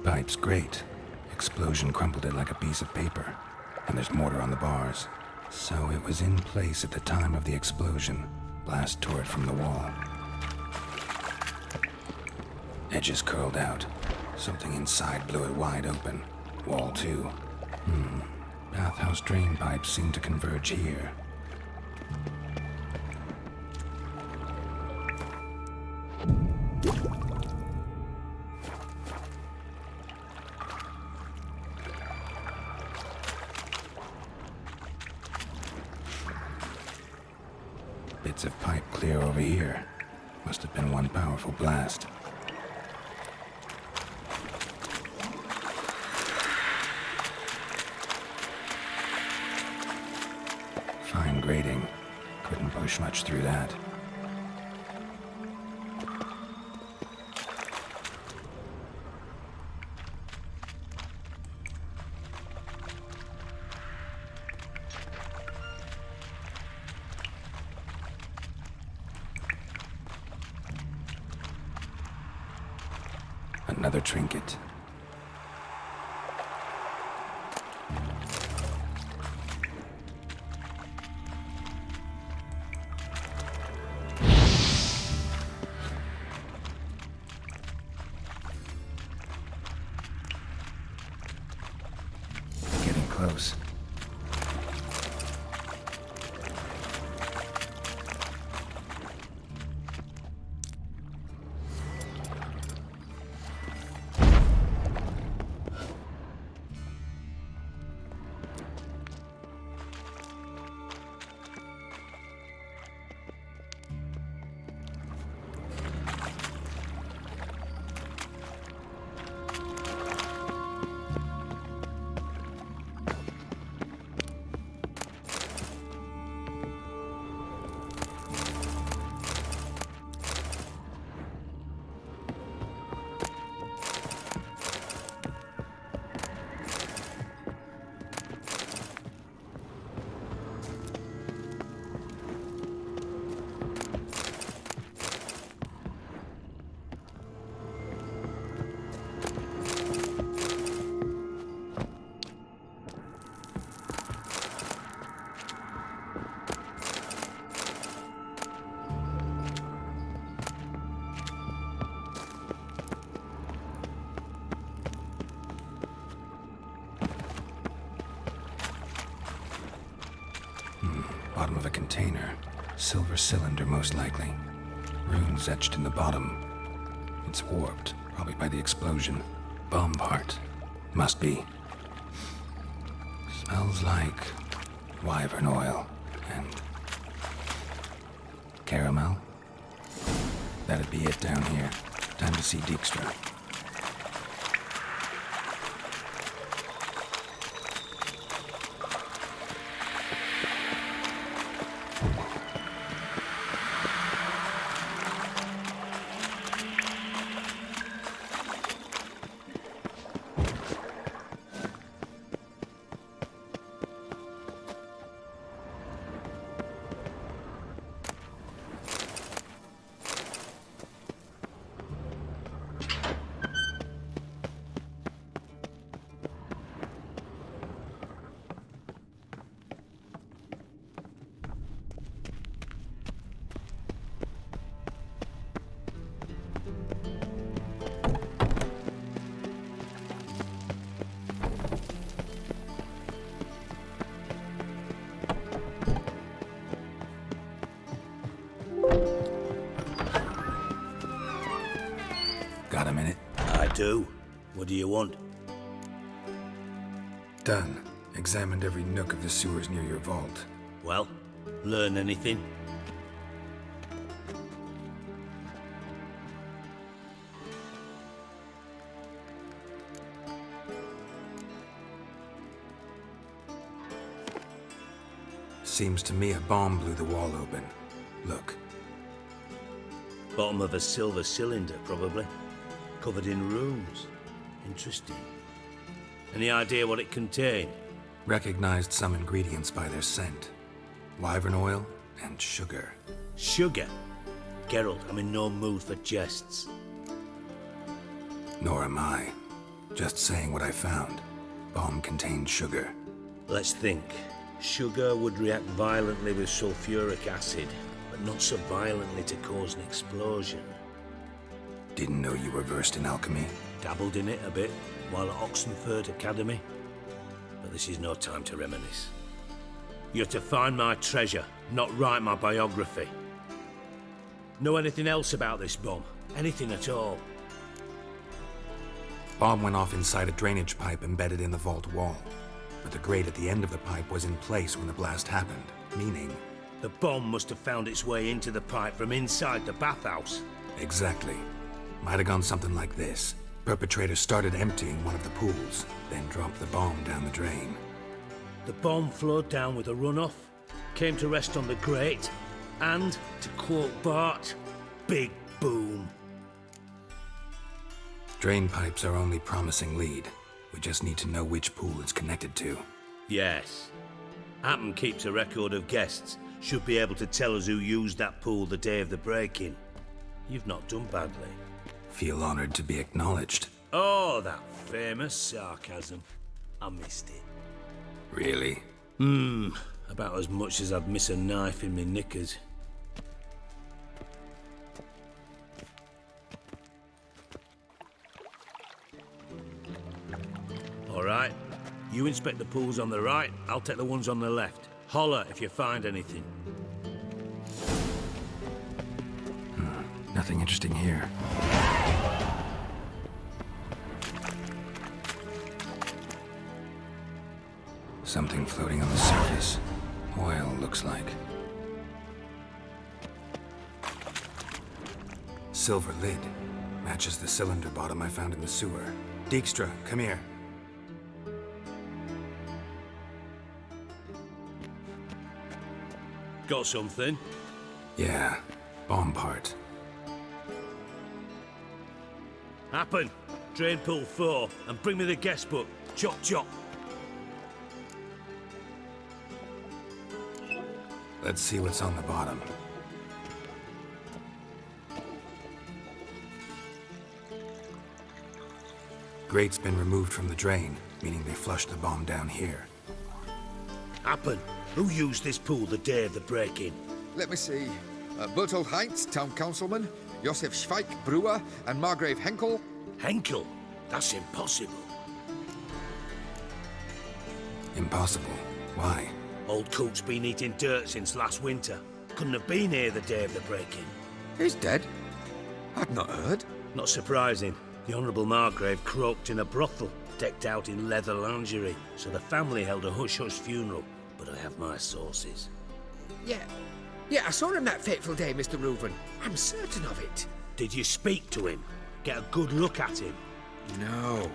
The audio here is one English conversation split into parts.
Pipe's great. Explosion crumpled it like a piece of paper. And there's mortar on the bars. So it was in place at the time of the explosion. Blast tore it from the wall. Edges curled out. Something inside blew it wide open. Wall too. Bathhouse drain pipes seem to converge here. Bits of pipe clear over here. Must have been one powerful blast. Fine grating. Couldn't push much through that. Another trinket. Getting close. Bottom of a container. Silver cylinder, most likely. Runes etched in the bottom. It's warped, probably by the explosion. Bomb part. Must be. Smells like wyvern oil and caramel. That'd be it down here. Time to see Dijkstra. Got a minute? I do. What do you want? Done. Examined every nook of the sewers near your vault. Well, learn anything? Seems to me a bomb blew the wall open. Look. Bottom of a silver cylinder, probably. Covered in runes. Interesting. Any idea what it contained? Recognized some ingredients by their scent. Wyvern oil and sugar. Sugar? Geralt, I'm in no mood for jests. Nor am I. Just saying what I found. Bomb contained sugar. Let's think. Sugar would react violently with sulfuric acid, but not so violently to cause an explosion. Didn't know you were versed in alchemy. Dabbled in it a bit while at Oxenford Academy. But this is no time to reminisce. You're to find my treasure, not write my biography. Know anything else about this bomb? Anything at all? Bomb went off inside a drainage pipe embedded in the vault wall. But the grate at the end of the pipe was in place when the blast happened, meaning... The bomb must have found its way into the pipe from inside the bathhouse. Exactly. Might have gone something like this. Perpetrator started emptying one of the pools, then dropped the bomb down the drain. The bomb flowed down with a runoff, came to rest on the grate, and, to quote Bart, big boom. Drain pipes are only promising lead. We just need to know which pool it's connected to. Yes. Happen keeps a record of guests. Should be able to tell us who used that pool the day of the break-in. You've not done badly. Feel honored to be acknowledged. Oh, that famous sarcasm. I missed it. Really? About as much as I'd miss a knife in me knickers. All right. You inspect the pools on the right, I'll take the ones on the left. Holler if you find anything. Nothing interesting here. Something floating on the surface. Oil, looks like. Silver lid. Matches the cylinder bottom I found in the sewer. Dijkstra, come here. Got something? Yeah, bomb part. Happen. Drain pool 4 and bring me the guest book. Chop chop. Let's see what's on the bottom. Grate's been removed from the drain, meaning they flushed the bomb down here. Happen. Who used this pool the day of the break-in? Let me see. Bertold Heinz, town councilman, Josef Schweik, brewer, and Margrave Henkel. Henkel? That's impossible. Impossible. Why? Old Coot's been eating dirt since last winter. Couldn't have been here the day of the break-in. He's dead? I'd not heard. Not surprising. The Honourable Margrave croaked in a brothel, decked out in leather lingerie, so the family held a hush-hush funeral. But I have my sources. Yeah, I saw him that fateful day, Mr. Reuven. I'm certain of it. Did you speak to him? Get a good look at him? No.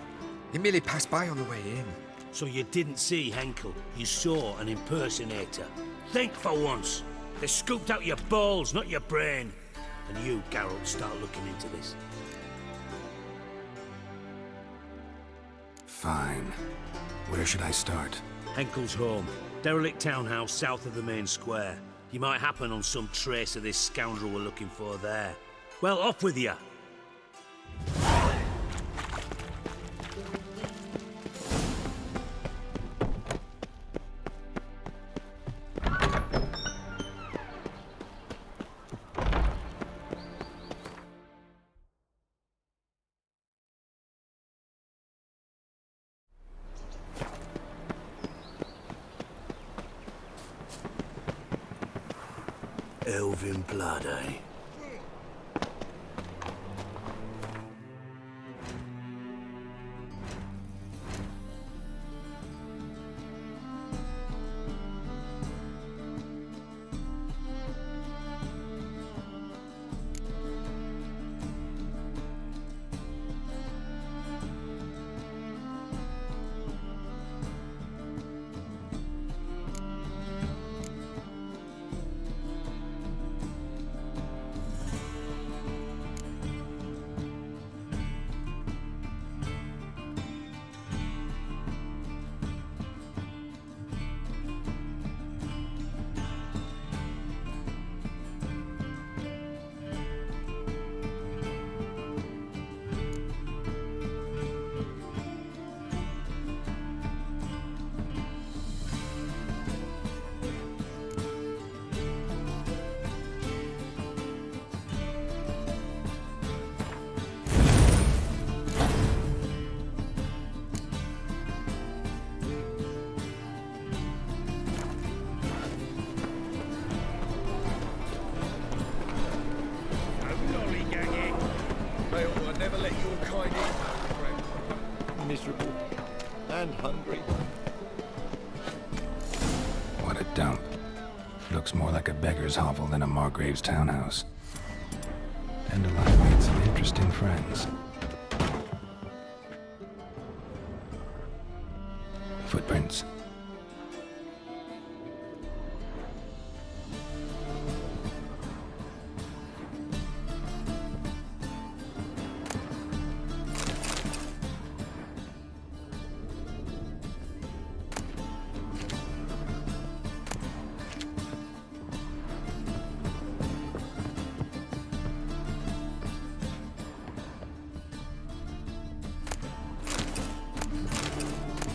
He merely passed by on the way in. So you didn't see Henkel, you saw an impersonator. Think for once. They scooped out your balls, not your brain. And you, Geralt, start looking into this. Fine. Where should I start? Henkel's home. Derelict townhouse south of the main square. You might happen on some trace of this scoundrel we're looking for there. Well, off with you! Elven blood, eh? your kind is, friend. Miserable and hungry. What a dump. Looks more like a beggar's hovel than a Margrave's townhouse. Dandelion made some interesting friends. Footprints.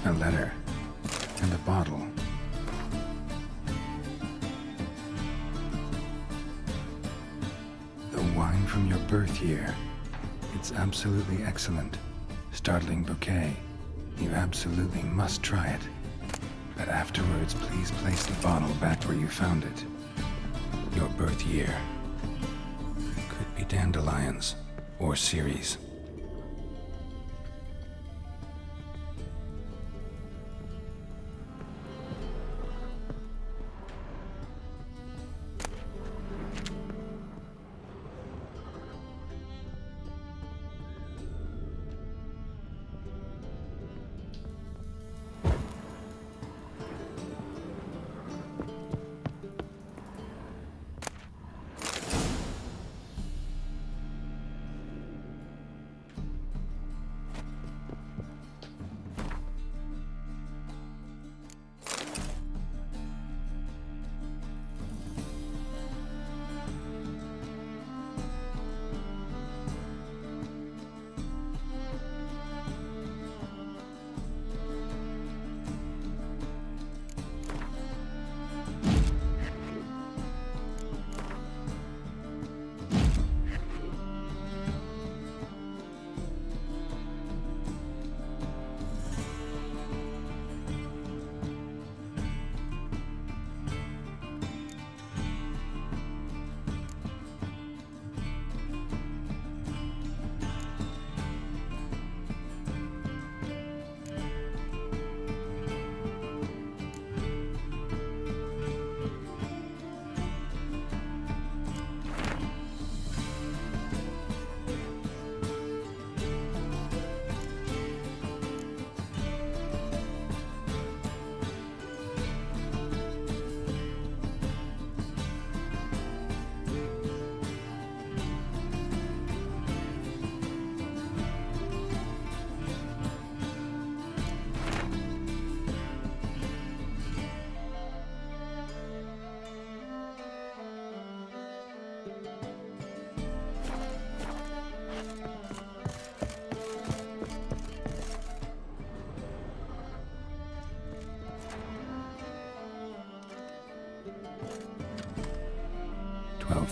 A letter. And a bottle. The wine from your birth year. It's absolutely excellent. Startling bouquet. You absolutely must try it. But afterwards, please place the bottle back where you found it. Your birth year. Could be dandelions. Or Ceres.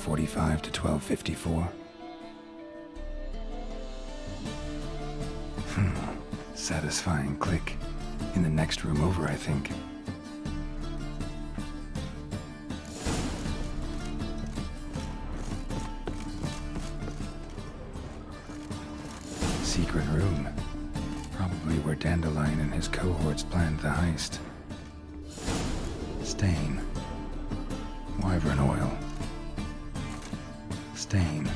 .45 to 12:54. Satisfying click. In the next room over, I think. Secret room. Probably where Dandelion and his cohorts planned the heist. Stain. Wyvern oil. Stain.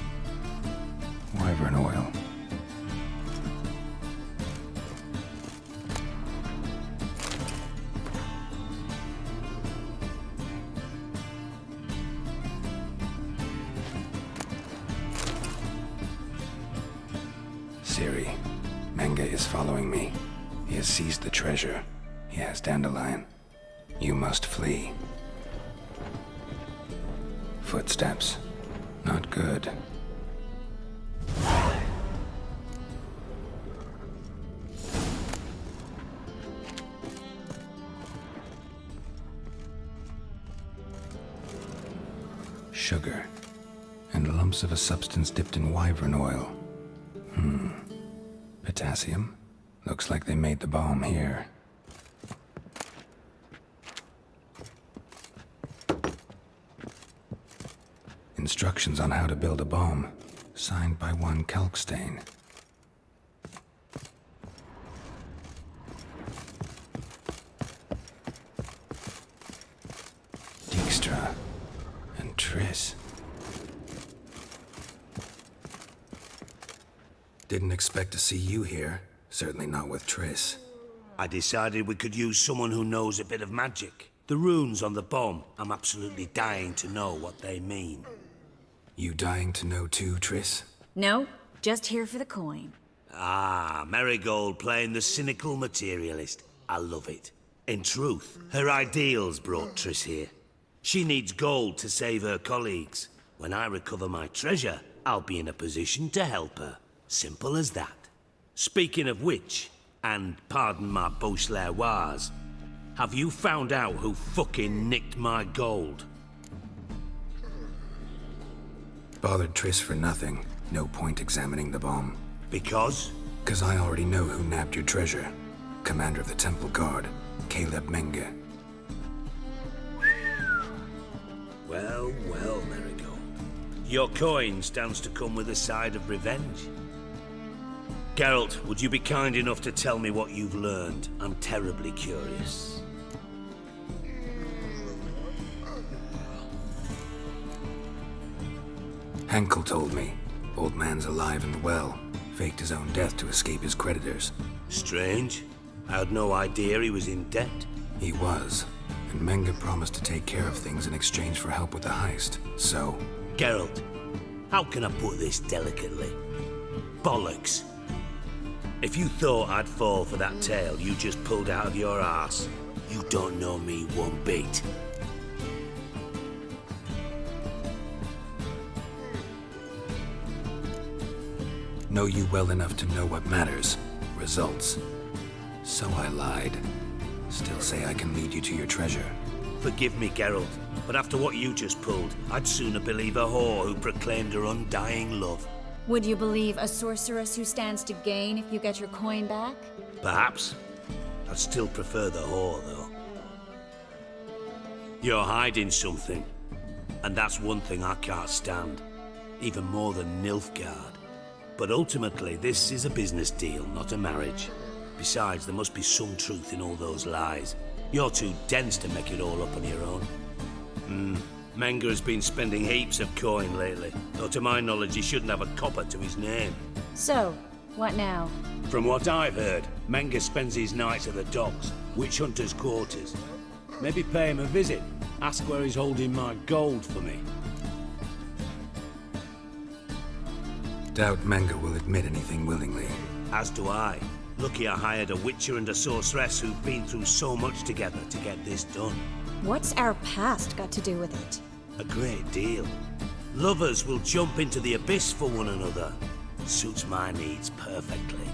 Wyvern oil. Siri, Menge is following me. He has seized the treasure. He has Dandelion. You must flee. Footsteps. Not good. Sugar. And lumps of a substance dipped in wyvern oil. Potassium? Looks like they made the bomb here. Instructions on how to build a bomb, signed by one Kalkstain. Didn't expect to see you here. Certainly not with Triss. I decided we could use someone who knows a bit of magic. The runes on the bomb, I'm absolutely dying to know what they mean. You dying to know too, Triss? No, just here for the coin. Ah, Marigold playing the cynical materialist. I love it. In truth, her ideals brought Triss here. She needs gold to save her colleagues. When I recover my treasure, I'll be in a position to help her. Simple as that. Speaking of which, and pardon my Beauclervois, have you found out who fucking nicked my gold? Bothered Triss for nothing. No point examining the bomb. Because? 'Cause I already know who nabbed your treasure. Commander of the Temple Guard, Caleb Menge. Well, well, Marigold. Your coin stands to come with a side of revenge. Geralt, would you be kind enough to tell me what you've learned? I'm terribly curious. Henkel told me. Old man's alive and well. Faked his own death to escape his creditors. Strange. I had no idea he was in debt. He was. And Menge promised to take care of things in exchange for help with the heist. So... Geralt, how can I put this delicately? Bollocks. If you thought I'd fall for that tale you just pulled out of your arse, you don't know me one bit. Know you well enough to know what matters. Results. So I lied. Still say I can lead you to your treasure. Forgive me, Geralt, but after what you just pulled, I'd sooner believe a whore who proclaimed her undying love. Would you believe a sorceress who stands to gain if you get your coin back? Perhaps. I'd still prefer the whore, though. You're hiding something, and that's one thing I can't stand. Even more than Nilfgaard. But ultimately, this is a business deal, not a marriage. Besides, there must be some truth in all those lies. You're too dense to make it all up on your own. Menge has been spending heaps of coin lately, though to my knowledge he shouldn't have a copper to his name. So, what now? From what I've heard, Menge spends his nights at the docks, witch hunters' quarters. Maybe pay him a visit, ask where he's holding my gold for me. Doubt Menge will admit anything willingly. As do I. Lucky I hired a witcher and a sorceress who've been through so much together to get this done. What's our past got to do with it? A great deal. Lovers will jump into the abyss for one another. Suits my needs perfectly.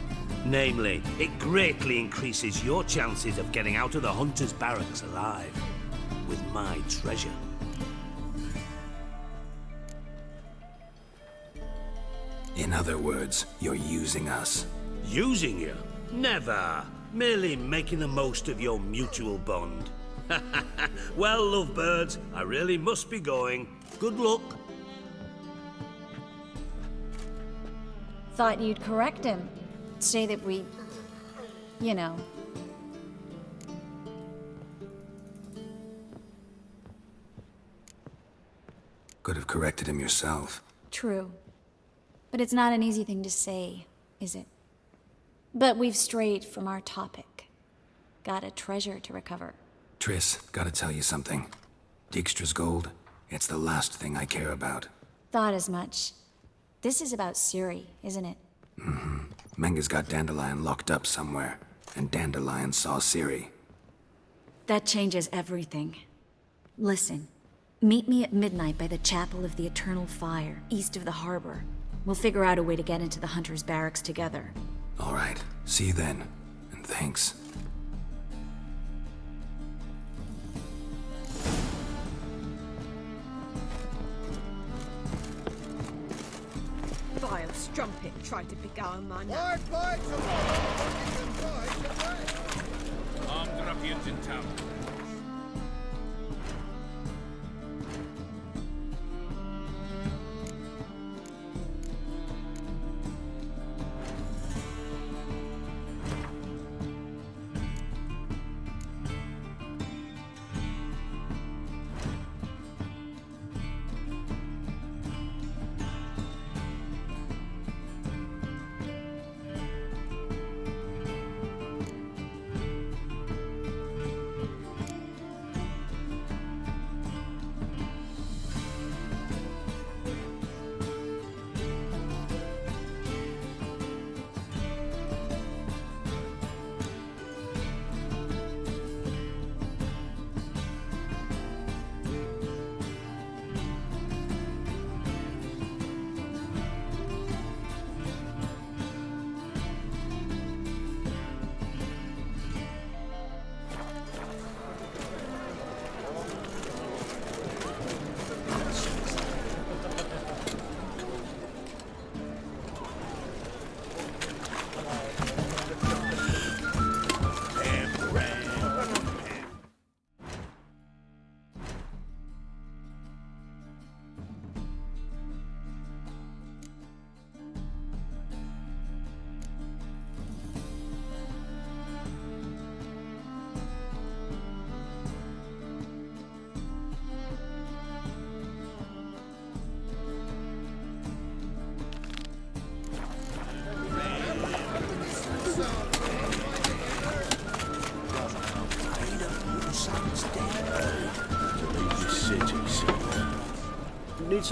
Namely, it greatly increases your chances of getting out of the hunter's barracks alive. With my treasure. In other words, you're using us. Using you? Never. Merely making the most of your mutual bond. Well, lovebirds, I really must be going. Good luck. Thought you'd correct him. Say that we... you know. Could have corrected him yourself. True. But it's not an easy thing to say, is it? But we've strayed from our topic. Got a treasure to recover. Triss, gotta tell you something. Dijkstra's gold, it's the last thing I care about. Thought as much. This is about Ciri, isn't it? Menge's got Dandelion locked up somewhere, and Dandelion saw Ciri. That changes everything. Listen, meet me at midnight by the Chapel of the Eternal Fire, east of the harbor. We'll figure out a way to get into the Hunter's barracks together. All right, see you then, and thanks. Vile strumpet tried to beguile my night. Wide flight tomorrow! Armed ruffians in town.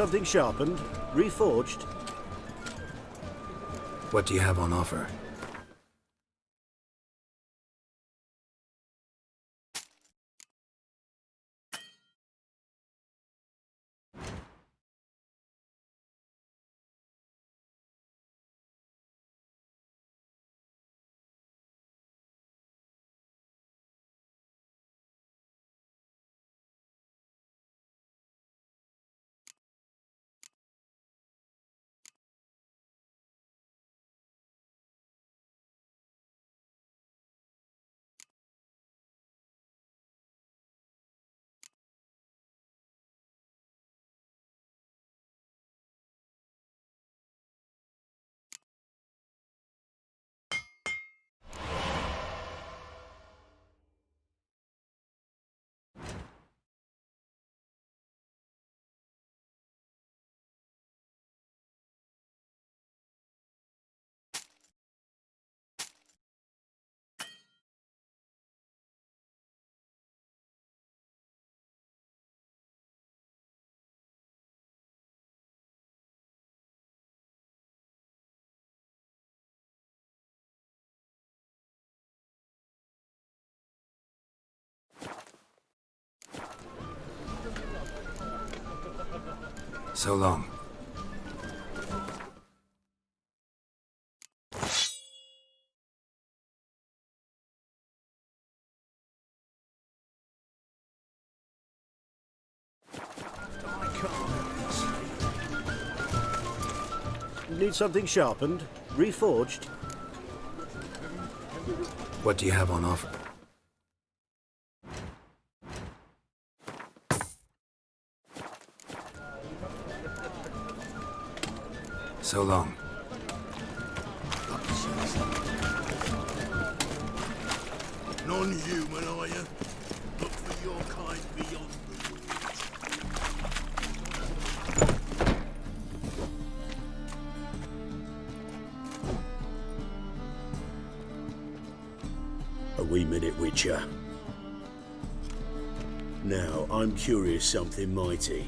something sharpened? Reforged? What do you have on offer? So long. Need something sharpened? Reforged? What do you have on offer? So long. Non-human, are you? Look for your kind beyond the A wee minute, Witcher. Now, I'm curious something mighty.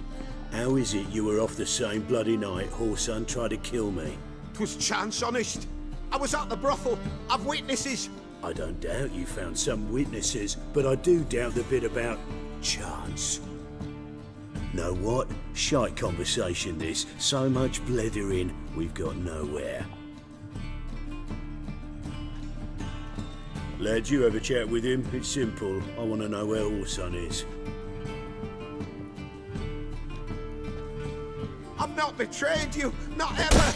How is it you were off the same bloody night Whoreson tried to kill me? 'Twas chance, honest. I was at the brothel. I've witnesses. I don't doubt you found some witnesses, but I do doubt the bit about chance. Know what? Shite conversation this. So much blethering, we've got nowhere. Lad, you have a chat with him? It's simple. I want to know where Whoreson is. I've not betrayed you. Not ever.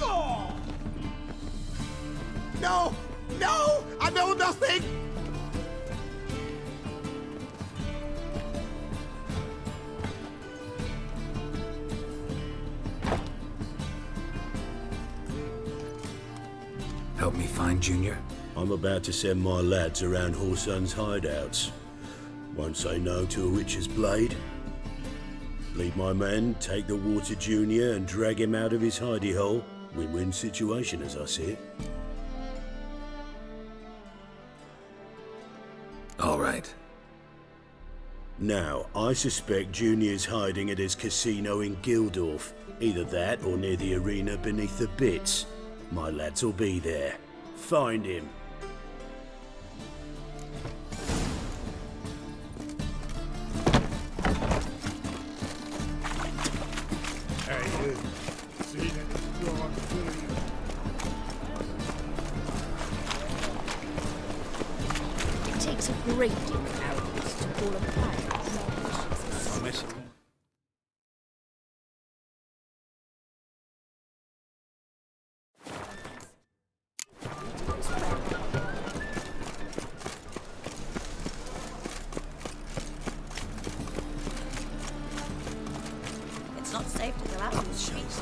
No! No! I know nothing! Help me find Junior? I'm about to send my lads around Whoreson's hideouts. Won't say no to a witch's blade. Lead my men, take the Water Junior and drag him out of his hidey hole. Win-win situation as I see it. All right. Now, I suspect Junior's hiding at his casino in Gildorf. Either that or near the arena beneath the bits. My lads will be there. Find him. It takes a great deal of arrogance to call a pirate selfish. It's not safe to go out in the streets.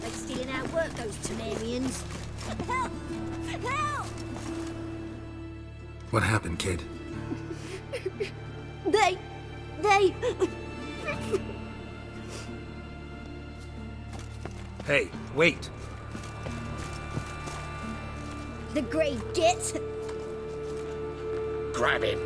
Like stealing our work, those Temerians. Help! Help! What happened, kid? They... Hey, wait! The Grey Git. grab him.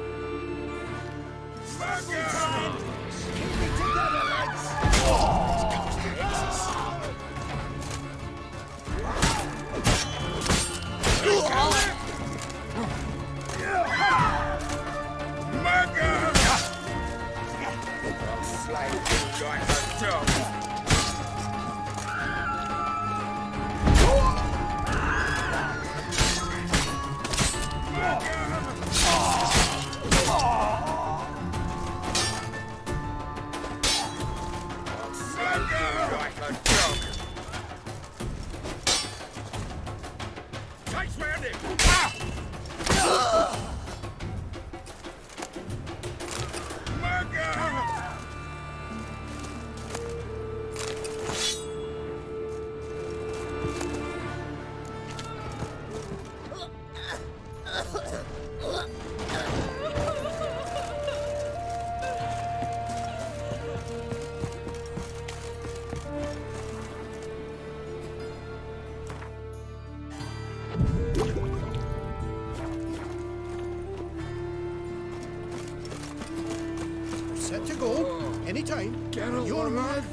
Set to go. Anytime. Geralt, You're lad. mad.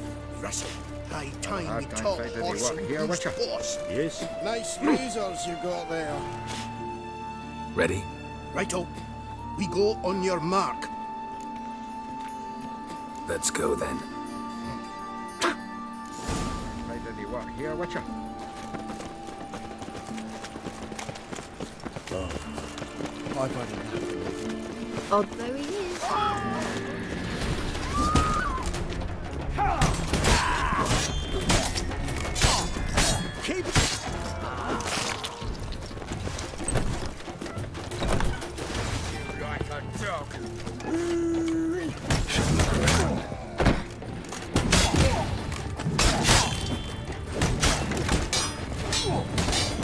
Russell. High time Hard we time talk finding horse anyone and here, goose watcha. boss. Yes? Nice razors you got there. Ready? Righto. We go on your mark. Let's go then. Find anyone here, watcha. My body. Oh, there he is. Keep Like a dog. Should look around.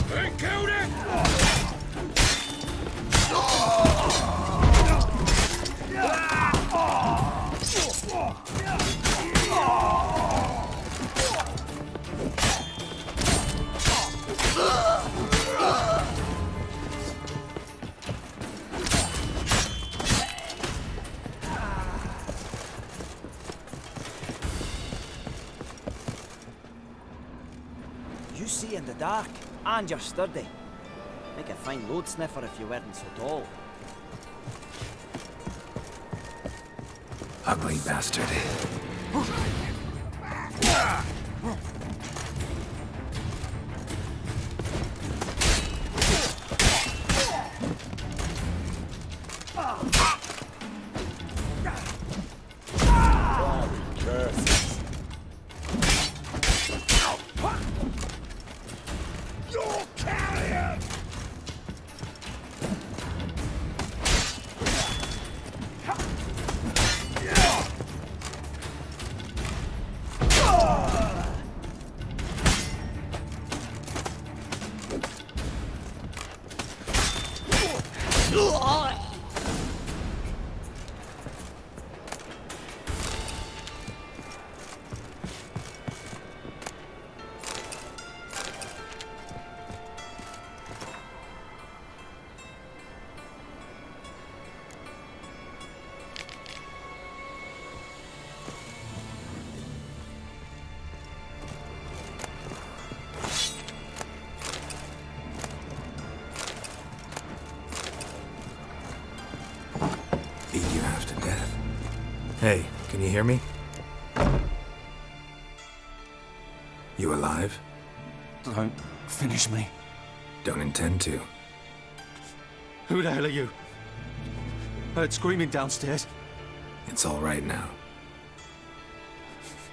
They killed it! You see in the dark, and you're sturdy. Make a fine load sniffer if you weren't so tall. Ugly bastard. Beat you half to death. Hey, can you hear me? You alive? Don't finish me. Don't intend to. Who the hell are you? Heard screaming downstairs. It's all right now.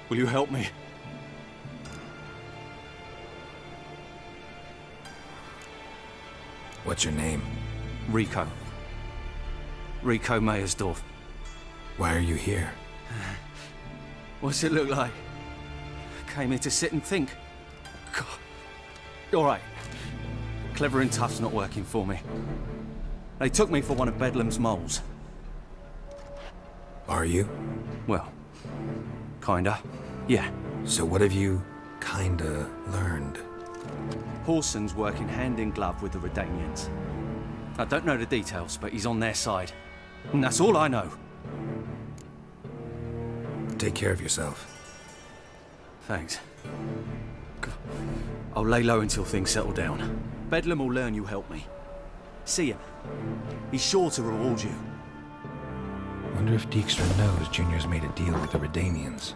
Will you help me? What's your name? Rico. Rico Mayersdorf. Why are you here? What's it look like? Came here to sit and think. God. All right. Clever and tough's not working for me. They took me for one of Bedlam's moles. Are you? Well, kinda. Yeah. So what have you kinda learned? Horson's working hand in glove with the Redanians. I don't know the details, but he's on their side. And that's all I know. Take care of yourself. Thanks. I'll lay low until things settle down. Bedlam will learn you helped me. See him. He's sure to reward you. Wonder if Dijkstra knows Junior's made a deal with the Redanians.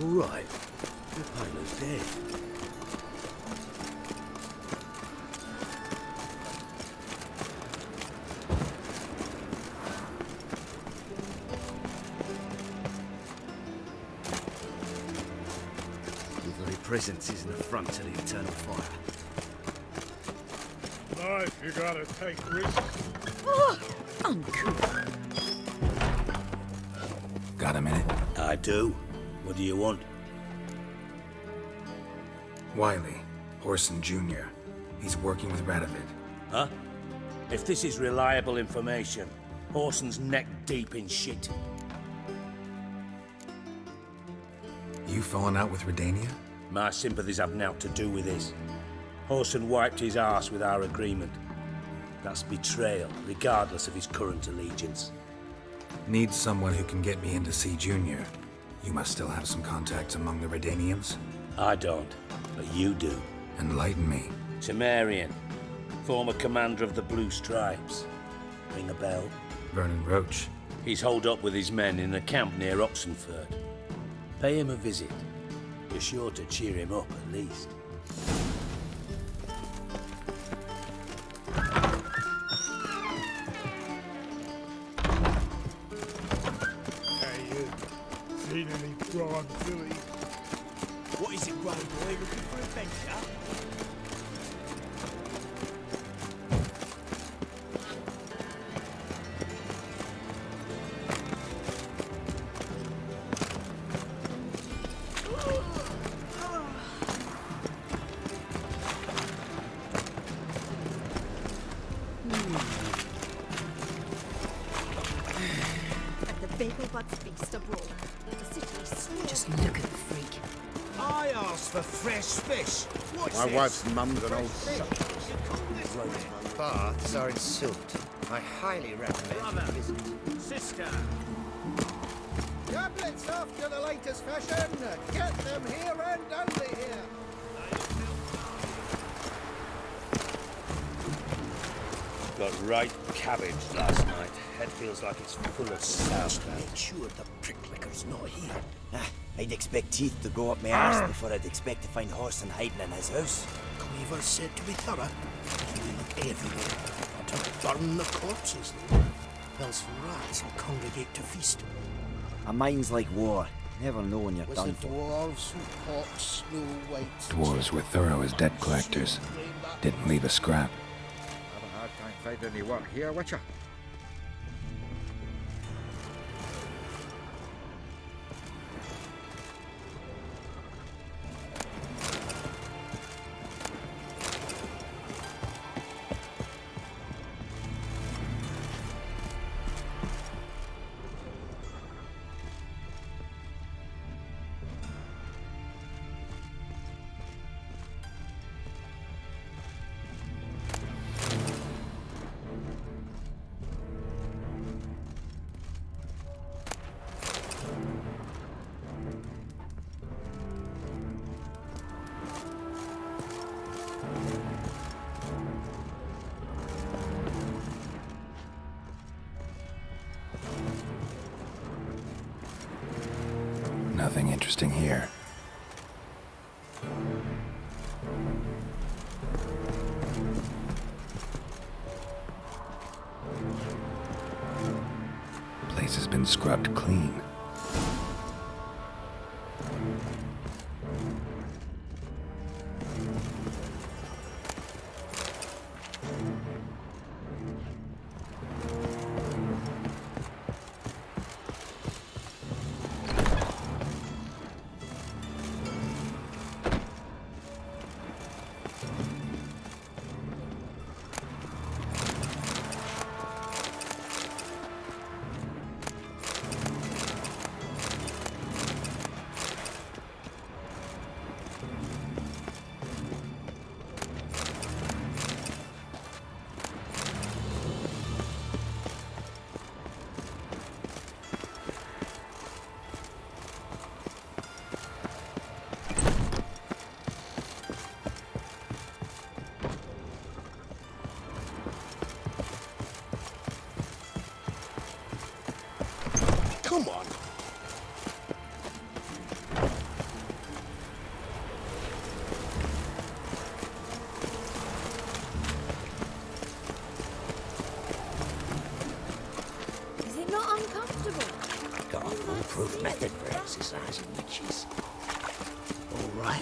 All right. The pilot's dead. Your very presence is an affront to the eternal fire. Life, you gotta take risks. Uncouth. Got a minute? I do. What do you want? Wiley, Horson Jr. He's working with Radovid. Huh? If this is reliable information, Horson's neck deep in shit. You falling out with Redania? My sympathies have naught to do with this. Horson wiped his arse with our agreement. That's betrayal, regardless of his current allegiance. Need someone who can get me in to see Junior. You must still have some contacts among the Redanians? I don't, but you do. Enlighten me. Temerian, former commander of the Blue Stripes. Ring a bell? Vernon Roach. He's holed up with his men in a camp near Oxenford. Pay him a visit. You're sure to cheer him up, at least. Hey, you. Seen any prawn filly? What is it, Grey Boy? Looking for adventure? At the Bagel-Butts feast abroad, the city is still... Just look at the freak. I asked for fresh fish. What's My this? wife's mum's an old sucker. Baths are in Silt. I highly recommend you visit. Sister. Tablets after the latest fashion. Get them here and only here. Got right cabbage last night. Head feels like it's full of sauce. Make sure the pricklicker's not here. I'd expect teeth to go up my arse before I'd expect to find Horson hiding in his house. Cleaver said to be thorough. You will look everywhere. And to burn the corpses. Else rats will congregate to feast. A mind's like war. Never know when you're Was done the for. dwarves who caught Snow White's... Dwarves were thorough as debt collectors. Didn't leave a scrap. Have a hard time finding any work here, Witcher. interesting here. Place has been scrubbed clean. Come on. Is it not uncomfortable? Got a foolproof method for exercising witches. All right.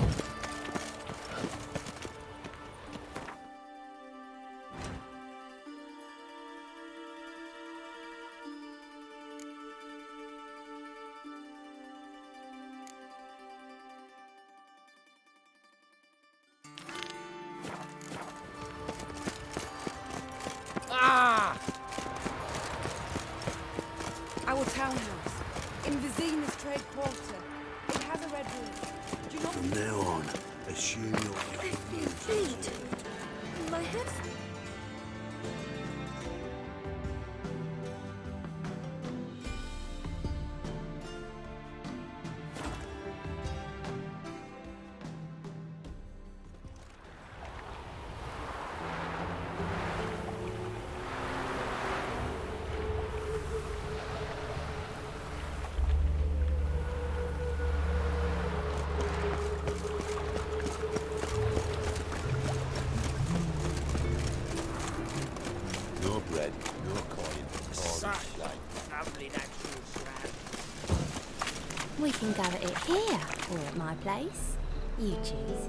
Our townhouse, in Vizina's trade quarter. It has a red roof. Do you not... From now on, assume you're... I feel faint. My head's... No bread, no coin, Lovely natural surroundings. We can go at it here, or at my place. You choose.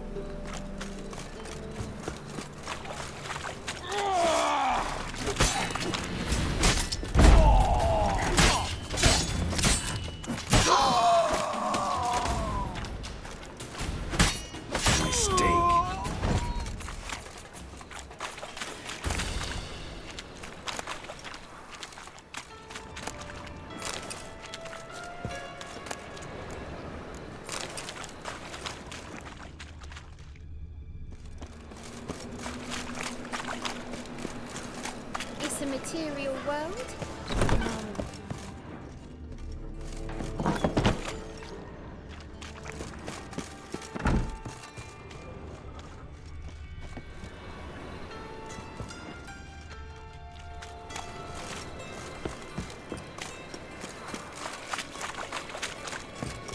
My steak. It's a material world.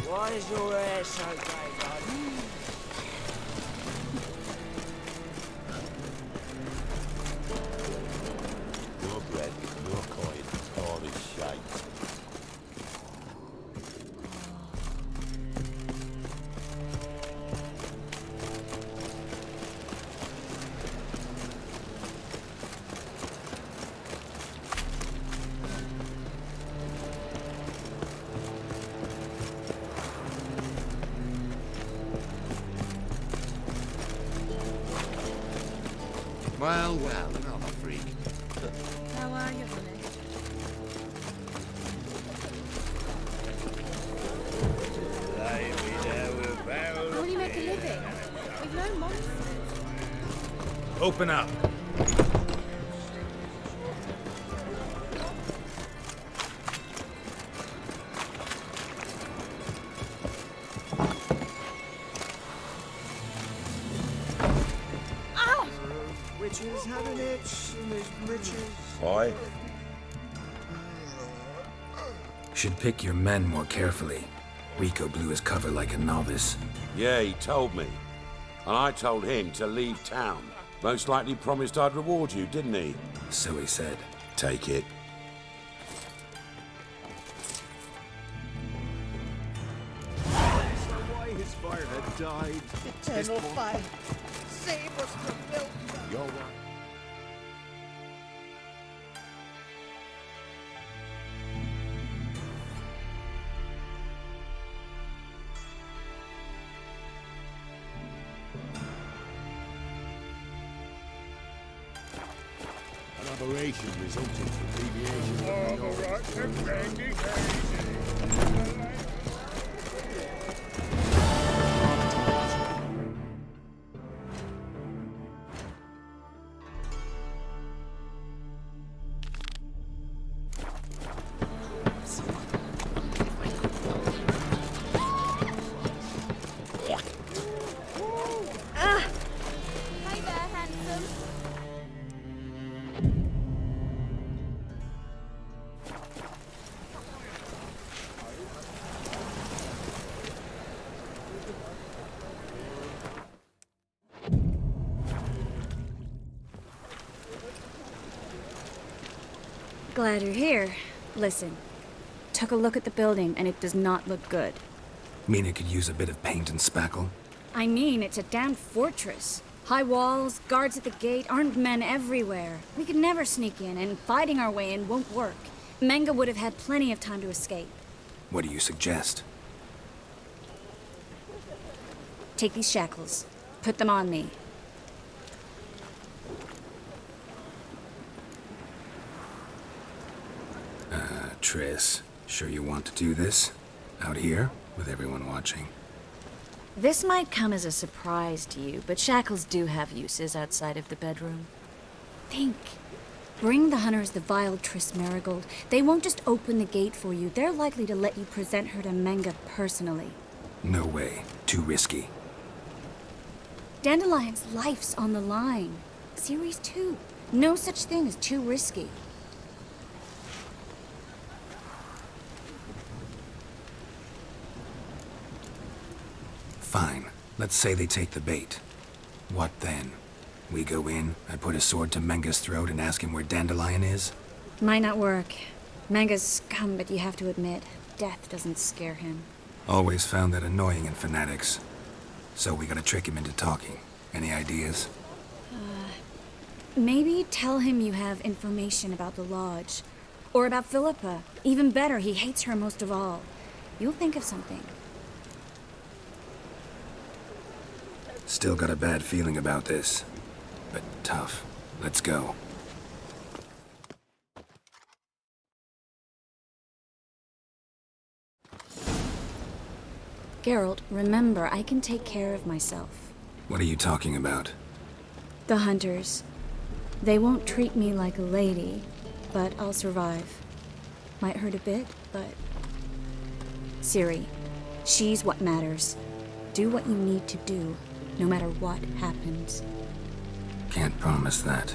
Why is your hair so grey, darling? no bread, no coin, all this shite. Well, well, another freak. How are you, honey? How do you make a living? We've no monsters. Open up. Witches had an itch in his britches. Why? Should pick your men more carefully. Rico blew his cover like a novice. Yeah, he told me. And I told him to leave town. Most likely promised I'd reward you, didn't he? So he said. Take it. Why his fire had died. Eternal fire, save us from milk. You're right. An aberration resulting from deviation from the norm. Hi there, handsome. Glad you're here. Listen, took a look at the building and it does not look good. Mean it could use a bit of paint and spackle? I mean, it's a damn fortress. High walls, guards at the gate, armed men everywhere. We could never sneak in, and fighting our way in won't work. Menga would have had plenty of time to escape. What do you suggest? Take these shackles. Put them on me. Triss, sure you want to do this? Out here, with everyone watching? This might come as a surprise to you, but shackles do have uses outside of the bedroom. Think. Bring the hunters the vile Triss Marigold. They won't just open the gate for you. They're likely to let you present her to Menga personally. No way. Too risky. Dandelion's life's on the line. Series 2. No such thing as too risky. Fine. Let's say they take the bait. What then? We go in, I put a sword to Menga's throat and ask him where Dandelion is? Might not work. Menga's scum, but you have to admit, death doesn't scare him. Always found that annoying in fanatics. So we gotta trick him into talking. Any ideas? Maybe tell him you have information about the Lodge. Or about Philippa. Even better, he hates her most of all. You'll think of something. Still got a bad feeling about this. But tough. Let's go. Geralt, remember, I can take care of myself. What are you talking about? The hunters. They won't treat me like a lady, but I'll survive. Might hurt a bit, but... Ciri, she's what matters. Do what you need to do, no matter what happens. Can't promise that.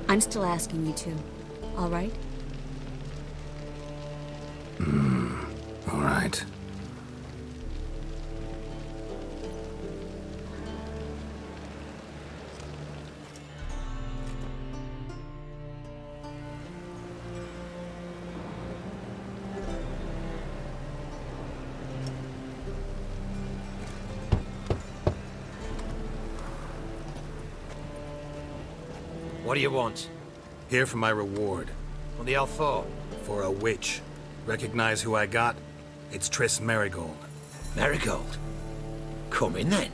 I'm still asking you to, all right? All right. What do you want? Here for my reward. What the hell for? For a witch. Recognize who I got? It's Triss Marigold. Marigold? Come in then.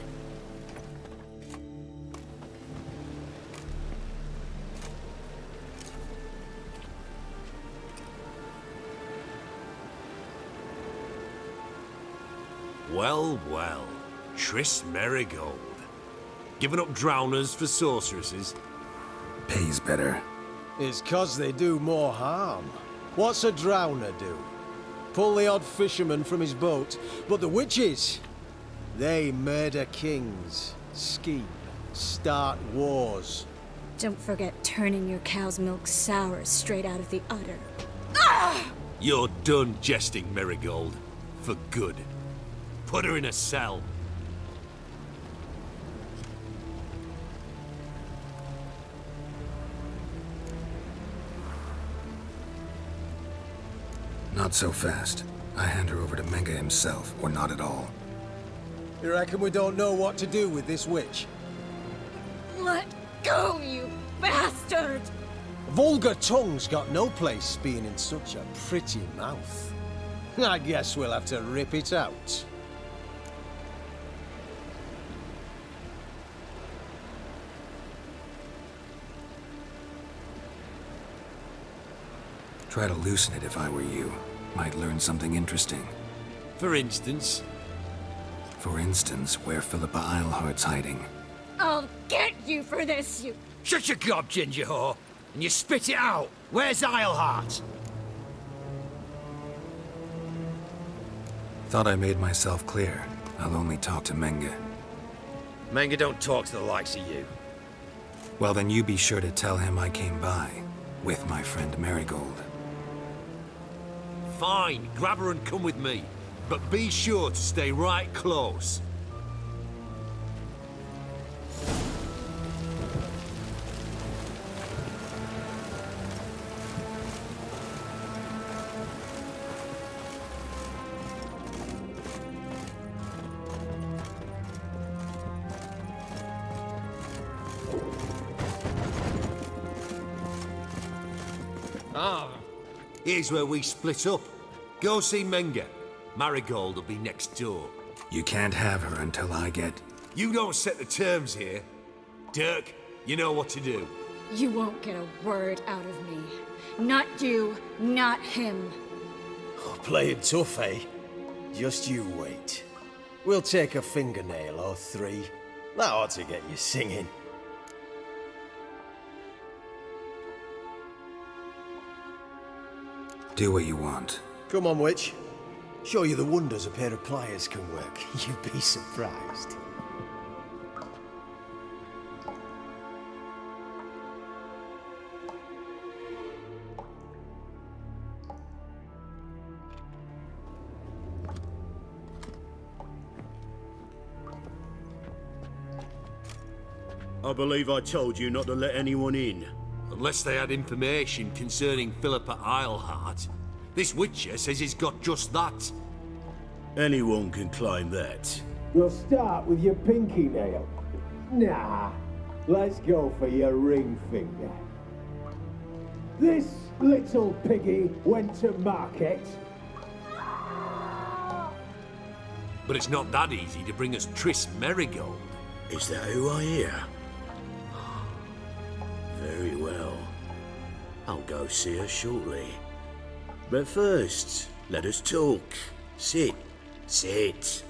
Well, well. Triss Marigold. Giving up drowners for sorceresses? Pays better. It's 'cause they do more harm. What's a drowner do? Pull the odd fisherman from his boat. But the witches, they murder kings, scheme, start wars. Don't forget turning your cow's milk sour straight out of the udder. You're done jesting, Marigold. For good. Put her in a cell. Not so fast. I hand her over to Menge himself, or not at all. You reckon we don't know what to do with this witch? Let go, you bastard! Vulgar tongue's got no place being in such a pretty mouth. I guess we'll have to rip it out. Try to loosen it if I were you. Might learn something interesting. For instance? For instance, where Philippa Eilhart's hiding. I'll get you for this, you... Shut your gob, ginger whore, and you spit it out. Where's Eilhart? Thought I made myself clear. I'll only talk to Menge. Menge don't talk to the likes of you. Well, then you be sure to tell him I came by, with my friend Marigold. Fine, grab her and come with me. But be sure to stay right close. Here's where we split up. Go see Menge. Marigold will be next door. You can't have her until I get... You don't set the terms here. Dirk, you know what to do. You won't get a word out of me. Not you, not him. Oh, playing tough, eh? Just you wait. We'll take a fingernail or three. That ought to get you singing. Do what you want. Come on, witch. Show you the wonders a pair of pliers can work. You'd be surprised. I believe I told you not to let anyone in. Unless they had information concerning Philippa Eilhart. This Witcher says he's got just that. Anyone can claim that. You'll start with your pinky nail. Nah, let's go for your ring finger. This little piggy went to market. But it's not that easy to bring us Triss Marigold. Is that who I hear? Very well. I'll go see her shortly. But first, let us talk. Sit. Sit.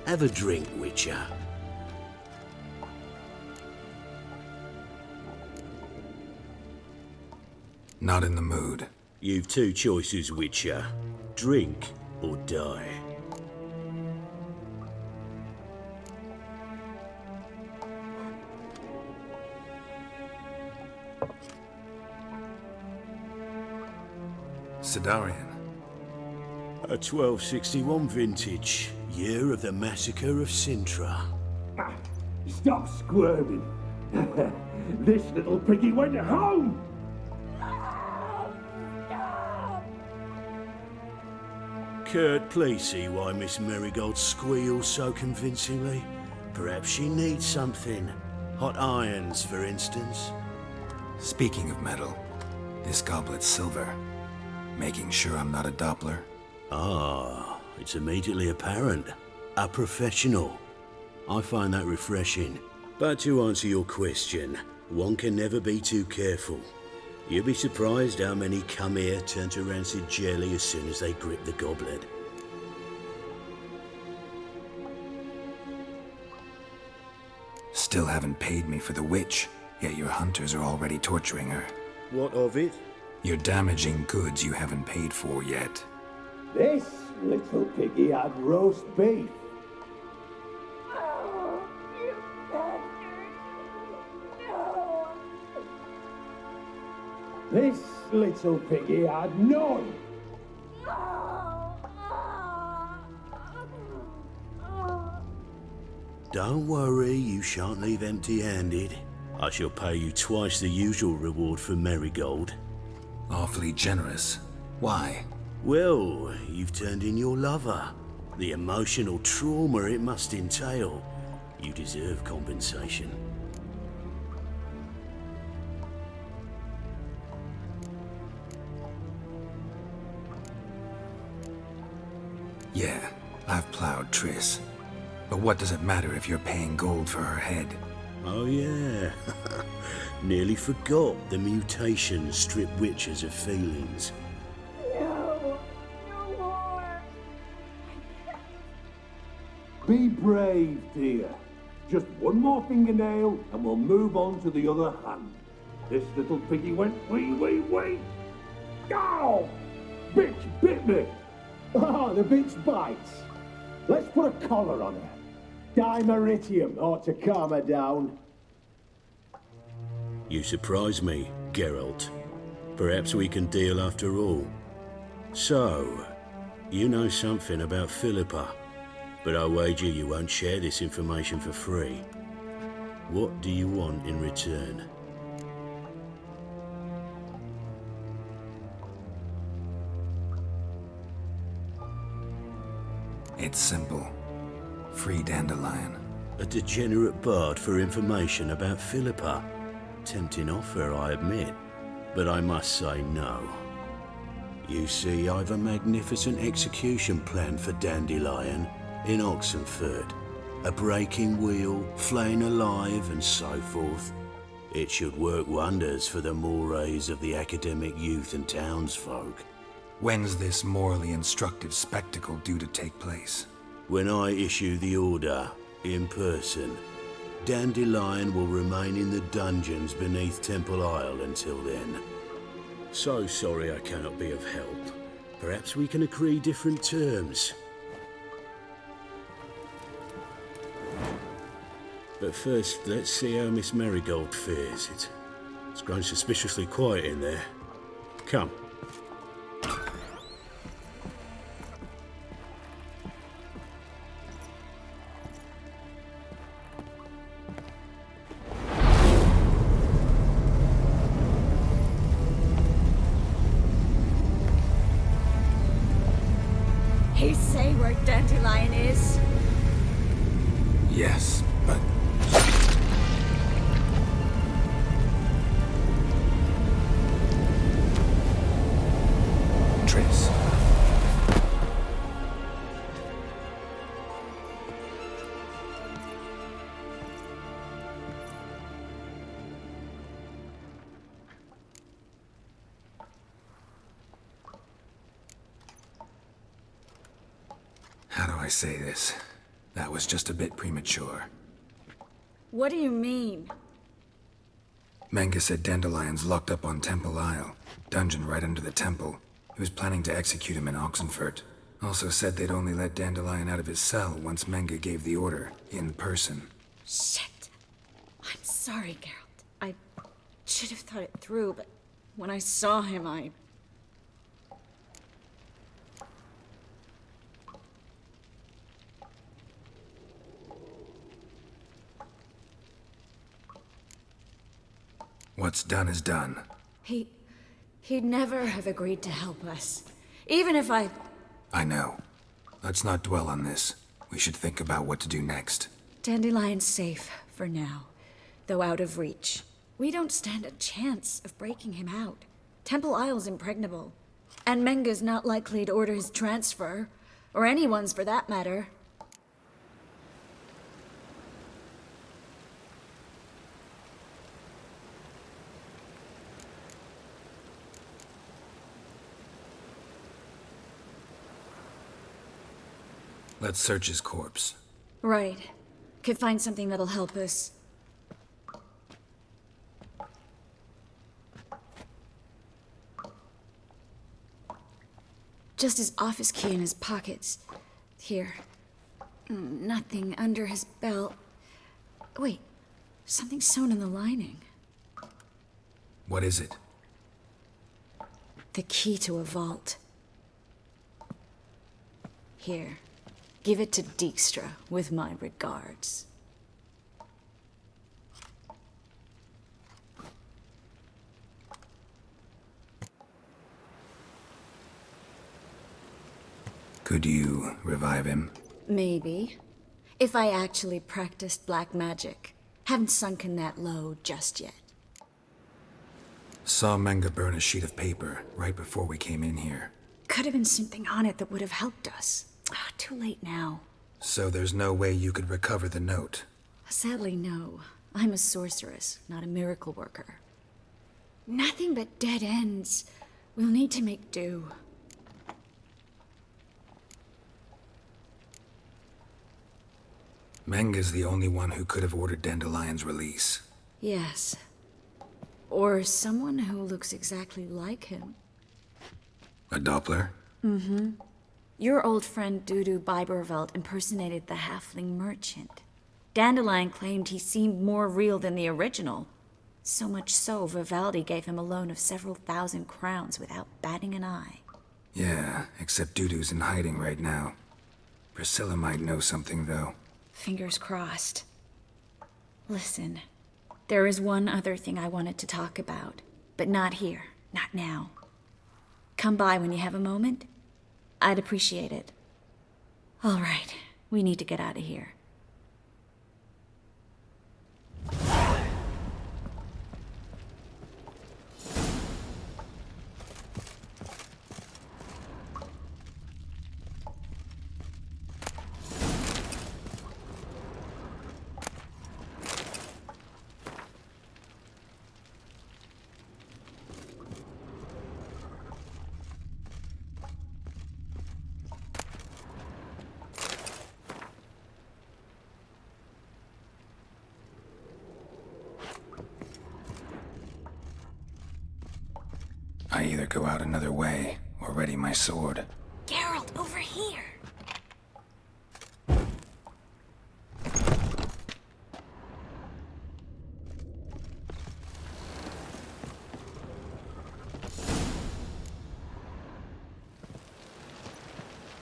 Have a drink, Witcher. Not in the mood. You've two choices, Witcher. Drink or die. Sidarian. A 1261 vintage, year of the massacre of Sintra. Stop squirming. This little piggy went home. Kurt, please see why Miss Marigold squeals so convincingly. Perhaps she needs something. Hot irons, for instance. Speaking of metal, this goblet's silver. Making sure I'm not a Doppler. Ah, it's immediately apparent. A professional. I find that refreshing. But to answer your question, one can never be too careful. You'll be surprised how many come here turn to rancid jelly as soon as they grip the goblet. Still haven't paid me for the witch, yet your hunters are already torturing her. What of it? You're damaging goods you haven't paid for yet. This little piggy had roast beef. This little piggy had none. Don't worry, you shan't leave empty-handed. I shall pay you twice the usual reward for Marigold. Awfully generous. Why? Well, you've turned in your lover. The emotional trauma it must entail. You deserve compensation. Yeah, I've plowed Triss. But what does it matter if you're paying gold for her head? Oh yeah. Nearly forgot the mutations strip witches of feelings. No, no more. Be brave, dear. Just one more fingernail and we'll move on to the other hand. This little piggy went wee. Ow! Bitch bit me! Oh, the bitch bites. Let's put a collar on her. Dimeritium ought to calm her down. You surprise me, Geralt. Perhaps we can deal after all. So, you know something about Philippa, but I wager you won't share this information for free. What do you want in return? It's simple. Free Dandelion. A degenerate bard for information about Philippa. Tempting offer, I admit, but I must say no. You see, I've a magnificent execution plan for Dandelion in Oxenford. A breaking wheel, flaying alive, and so forth. It should work wonders for the mores of the academic youth and townsfolk. When's this morally instructive spectacle due to take place? When I issue the order, in person. Dandelion will remain in the dungeons beneath Temple Isle until then. So sorry I cannot be of help. Perhaps we can agree different terms. But first, let's see how Miss Marigold fares. It's grown suspiciously quiet in there. Come. He say where Dandelion is? Yes, but... Triss. How do I say this? That was just a bit premature. What do you mean? Menge said Dandelion's locked up on Temple Isle. Dungeon right under the temple. He was planning to execute him in Oxenfurt. Also said they'd only let Dandelion out of his cell once Menge gave the order, in person. Shit. I'm sorry, Geralt. I should have thought it through, but when I saw him, I... What's done is done. He'd never have agreed to help us. Even if I know. Let's not dwell on this. We should think about what to do next. Dandelion's safe for now, though out of reach. We don't stand a chance of breaking him out. Temple Isle's impregnable, and Menge's not likely to order his transfer, or anyone's for that matter. Let's search his corpse. Right. Could find something that'll help us. Just his office key in his pockets. Here. Nothing under his belt. Wait. Something sewn in the lining. What is it? The key to a vault. Here, give it to Dijkstra with my regards. Could you revive him? Maybe. If I actually practiced black magic. Haven't sunken that low just yet. Saw Menge burn a sheet of paper right before we came in here. Could have been something on it that would have helped us. Too late now. So there's no way you could recover the note? Sadly, no. I'm a sorceress, not a miracle worker. Nothing but dead ends. We'll need to make do. Menge's the only one who could have ordered Dandelion's release. Yes. Or someone who looks exactly like him. A Doppler? Mm-hmm. Your old friend Dudu Biberveld impersonated the halfling merchant. Dandelion claimed he seemed more real than the original. So much so, Vivaldi gave him a loan of several thousand crowns without batting an eye. Yeah, except Dudu's in hiding right now. Priscilla might know something, though. Fingers crossed. Listen, there is one other thing I wanted to talk about, but not here, not now. Come by when you have a moment. I'd appreciate it. All right, we need to get out of here. I either go out another way, or ready my sword. Geralt, over here!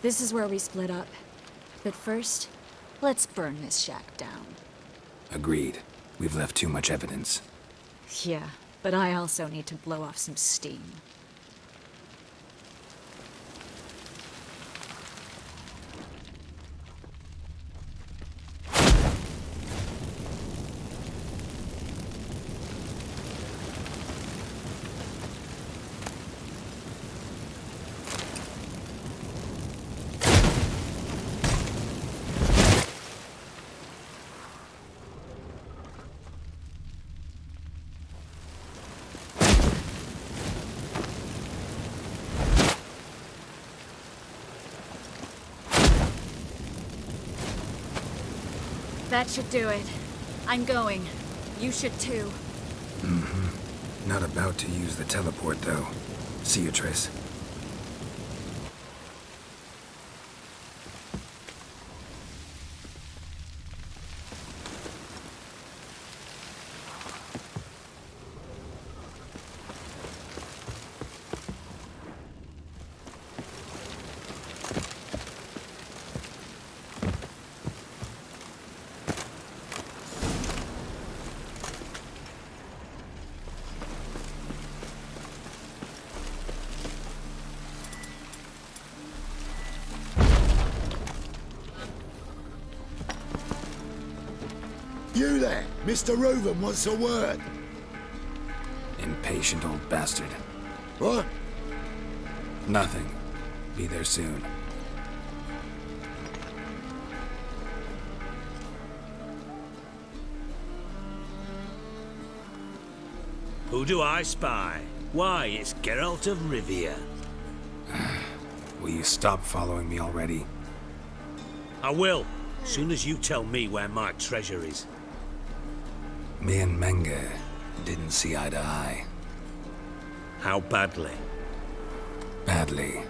This is where we split up. But first, let's burn this shack down. Agreed. We've left too much evidence. Yeah, but I also need to blow off some steam. That should do it. I'm going. You should too. Mm-hmm. Not about to use the teleport, though. See you, Triss. You there! Mr. Reuven wants a word. Impatient old bastard. What? Nothing. Be there soon. Who do I spy? Why, it's Geralt of Rivia. Will you stop following me already? I will, soon as you tell me where my treasure is. Me and Menge didn't see eye to eye. How badly? Badly.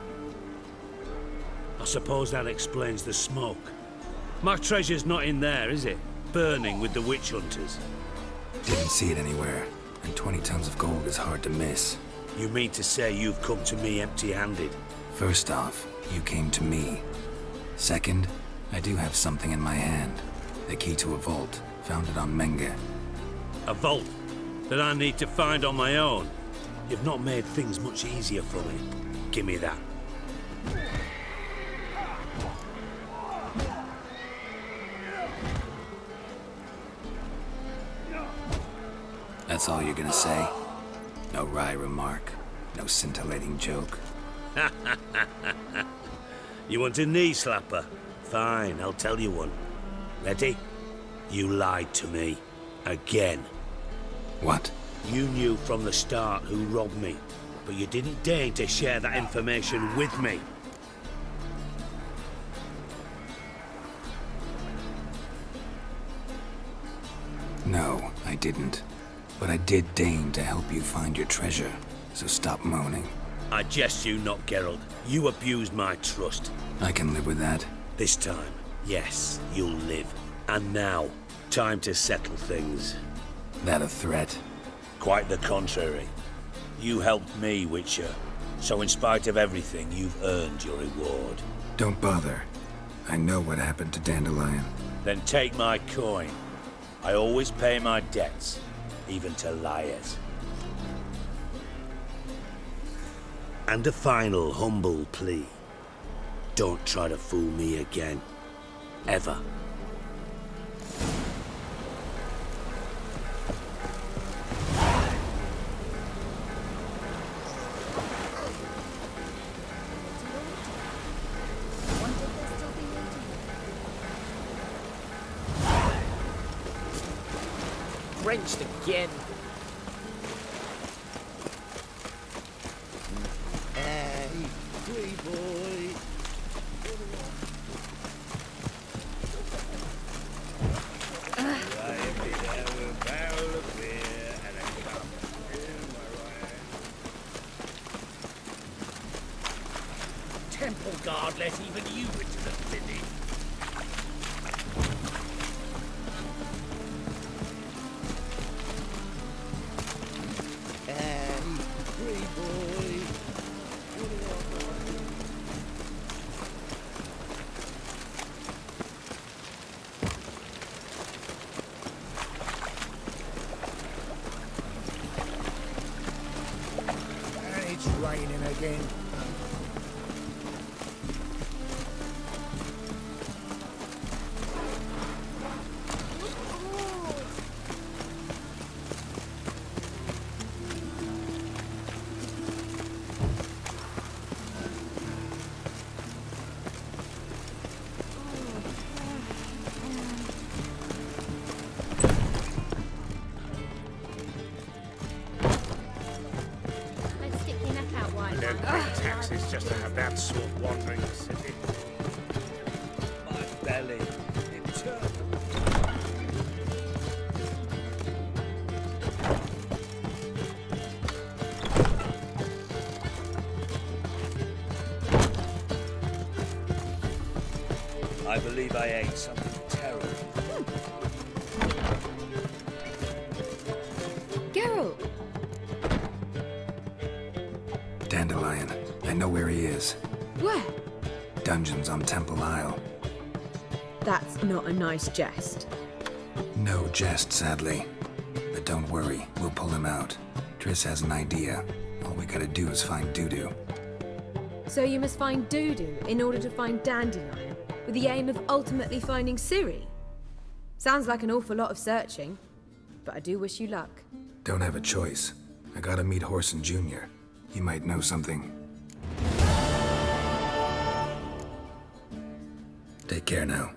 I suppose that explains the smoke. My treasure's not in there, is it? Burning with the witch hunters. Didn't see it anywhere, and 20 tons of gold is hard to miss. You mean to say you've come to me empty-handed? First off, you came to me. Second, I do have something in my hand. The key to a vault, founded on Menge. A vault that I need to find on my own? You've not made things much easier for me. Give me that. That's all you're gonna say? No wry remark, no scintillating joke. You want a knee slapper? Fine, I'll tell you one. Ready? You lied to me. Again. What? You knew from the start who robbed me, but you didn't deign to share that information with me. No, I didn't. But I did deign to help you find your treasure, so stop moaning. I jest you not, Geralt. You abused my trust. I can live with that. This time, yes, you'll live. And now, time to settle things. That a threat? Quite the contrary. You helped me, Witcher. So in spite of everything, you've earned your reward. Don't bother. I know what happened to Dandelion. Then take my coin. I always pay my debts, even to liars. And a final humble plea. Don't try to fool me again. Ever. Wrenched again. Hey, free boy. Temple guard let even you into the city. It's raining again. Taxes just to have that sort wandering the city. My belly. I believe I ate something terrible. Geralt! Dandelion. I know where he is. Where? Dungeons on Temple Isle. That's not a nice jest. No jest, sadly. But don't worry, we'll pull him out. Triss has an idea. All we gotta do is find Dudu. So you must find Dudu in order to find Dandelion, with the aim of ultimately finding Ciri? Sounds like an awful lot of searching, but I do wish you luck. Don't have a choice. I gotta meet Horson Jr. He might know something. Take care now.